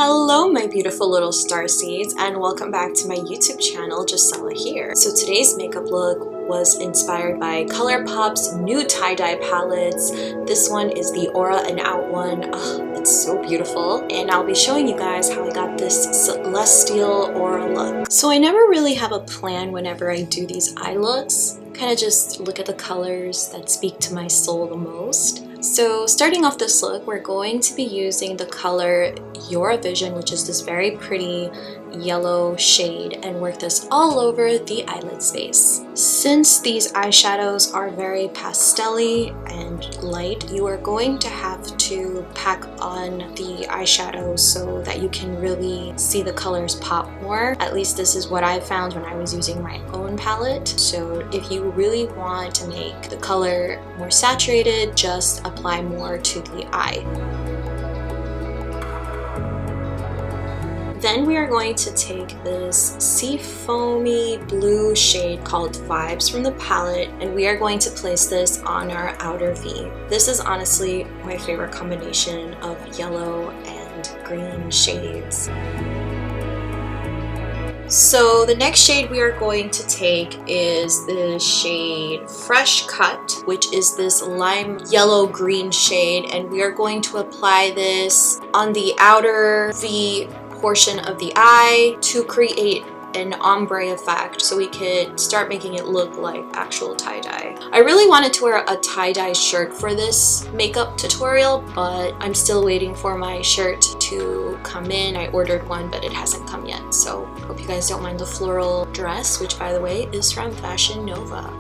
Hello my beautiful little star seeds, and welcome back to my YouTube channel. Gisela here. So today's makeup look was inspired by Colourpop's new tie-dye palettes. This one is the Aura and Out one. Oh, it's so beautiful, and I'll be showing you guys how I got this celestial aura look. So I never really have a plan whenever I do these eye looks. Kind of just look at the colors that speak to my soul the most. So starting off this look, we're going to be using the color Your Vision, which is this very pretty yellow shade, and work this all over the eyelid space. Since these eyeshadows are very pastel-y and light, you are going to have to pack on the eyeshadows so that you can really see the colors pop more. At least this is what I found when I was using my own palette. So if you really want to make the color more saturated, just apply more to the eye. Then we are going to take this sea foamy blue shade called Vibes from the palette, and we are going to place this on our outer V. This is honestly my favorite combination of yellow and green shades. So the next shade we are going to take is the shade Fresh Cut, which is this lime yellow green shade, and we are going to apply this on the outer V portion of the eye to create an ombre effect so we could start making it look like actual tie-dye. I really wanted to wear a tie-dye shirt for this makeup tutorial, but I'm still waiting for my shirt to come in. I ordered one, but it hasn't come yet, so hope you guys don't mind the floral dress, which by the way is from Fashion Nova.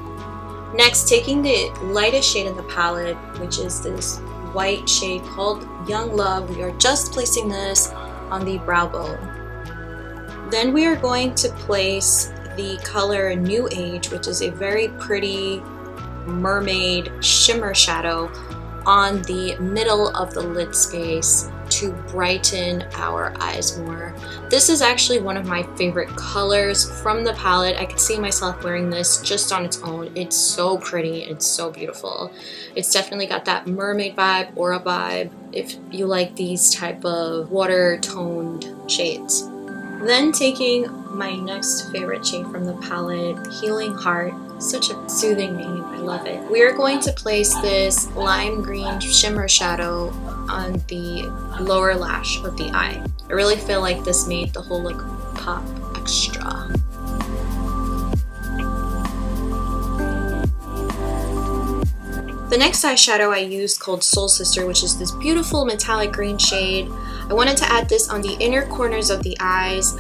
Next, taking the lightest shade in the palette, which is this white shade called Young Love, we are just placing this on the brow bone. Then we are going to place the color New Age, which is a very pretty mermaid shimmer shadow, on the middle of the lid space to brighten our eyes more. This is actually one of my favorite colors from the palette. I could see myself wearing this just on its own. It's so pretty, it's so beautiful. It's definitely got that mermaid vibe, aura vibe, if you like these type of water toned shades. Then taking my next favorite shade from the palette, Healing Heart. Such a soothing name, I love it. We are going to place this lime green shimmer shadow on the lower lash of the eye. I really feel like this made the whole look pop extra. The next eyeshadow I used called Soul Sister, which is this beautiful metallic green shade. I wanted to add this on the inner corners of the eyes.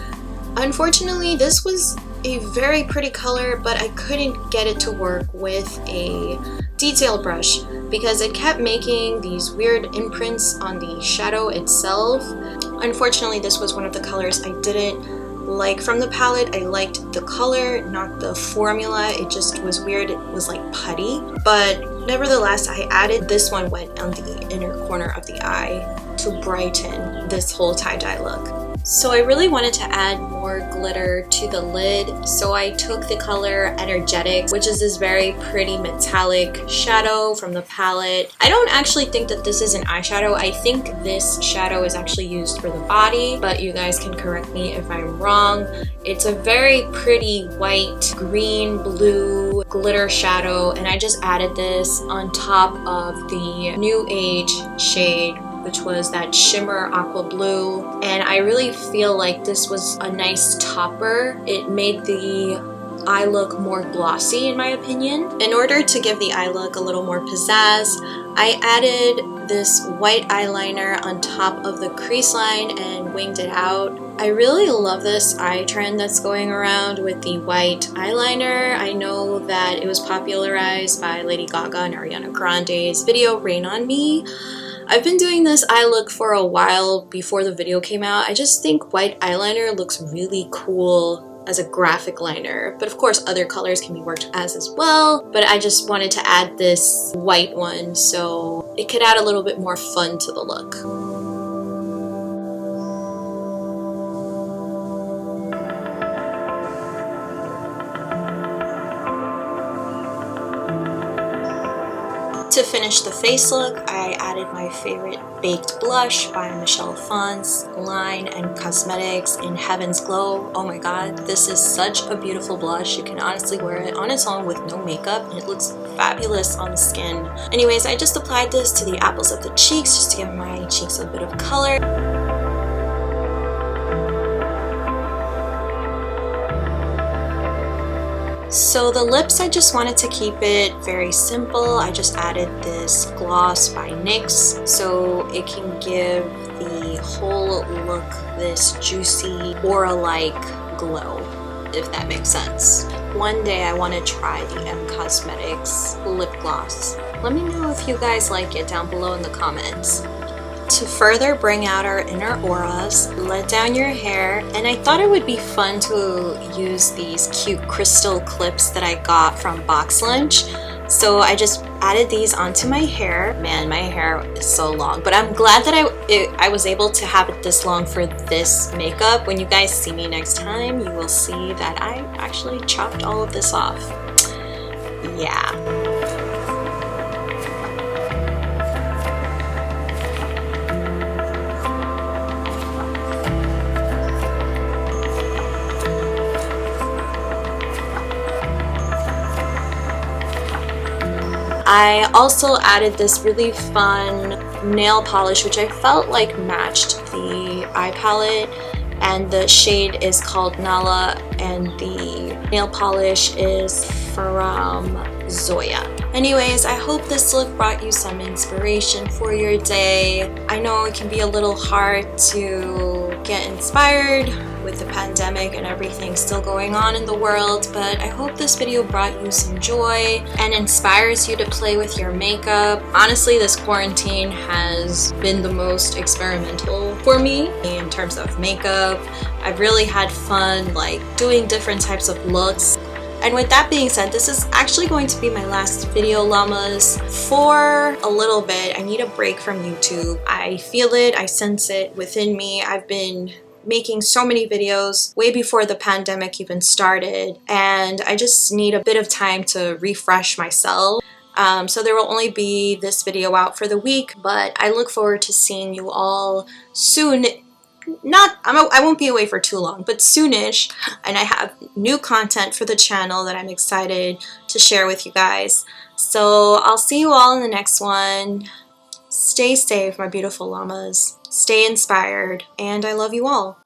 Unfortunately, this was a very pretty color, but I couldn't get it to work with a detail brush because it kept making these weird imprints on the shadow itself. Unfortunately, this was one of the colors I didn't like from the palette. I liked the color, not the formula. It just was weird. It was like putty, but nevertheless, I added this one went on the inner corner of the eye to brighten this whole tie-dye look. So I really wanted to add more glitter to the lid, so I took the color Energetic, which is this very pretty metallic shadow from the palette. I don't actually think that this is an eyeshadow. I think this shadow is actually used for the body, but you guys can correct me if I'm wrong. It's a very pretty white, green, blue glitter shadow, and I just added this on top of the New Age shade, which was that shimmer aqua blue, and I really feel like this was a nice topper. It made the eye look more glossy in my opinion. In order to give the eye look a little more pizzazz, I added this white eyeliner on top of the crease line and winged it out. I really love this eye trend that's going around with the white eyeliner. I know that it was popularized by Lady Gaga and Ariana Grande's video Rain on Me. I've been doing this eye look for a while before the video came out. I just think white eyeliner looks really cool as a graphic liner, but of course other colors can be worked as well, but I just wanted to add this white one so it could add a little bit more fun to the look. To finish the face look, I added my favorite baked blush by Michelle Phan's line and cosmetics in Heaven's Glow. Oh my god, this is such a beautiful blush. You can honestly wear it on its own with no makeup and it looks fabulous on the skin. Anyways, I just applied this to the apples of the cheeks just to give my cheeks a bit of color. So the lips, I just wanted to keep it very simple. I just added this gloss by NYX so it can give the whole look this juicy aura-like glow, if that makes sense. One day I want to try the M Cosmetics lip gloss. Let me know if you guys like it down below in the comments. To further bring out our inner auras, let down your hair, and I thought it would be fun to use these cute crystal clips that I got from Box Lunch. So I just added these onto my hair. Man, my hair is so long, but I'm glad that I was able to have it this long for this makeup. When you guys see me next time, you will see that I actually chopped all of this off. Yeah. I also added this really fun nail polish which I felt like matched the eye palette, and the shade is called Nala and the nail polish is from Zoya. Anyways, I hope this look brought you some inspiration for your day. I know it can be a little hard to get inspired with the pandemic and everything still going on in the world, but I hope this video brought you some joy and inspires you to play with your makeup. Honestly, this quarantine has been the most experimental for me in terms of makeup. I've really had fun like doing different types of looks. And with that being said, this is actually going to be my last video, llamas. For a little bit, I need a break from YouTube. I feel it, I sense it within me. I've been making so many videos way before the pandemic even started, and I just need a bit of time to refresh myself. So there will only be this video out for the week, but I look forward to seeing you all soon. I won't be away for too long, but soonish, and I have new content for the channel that I'm excited to share with you guys. So I'll see you all in the next one. Stay safe, my beautiful llamas. Stay inspired, and I love you all.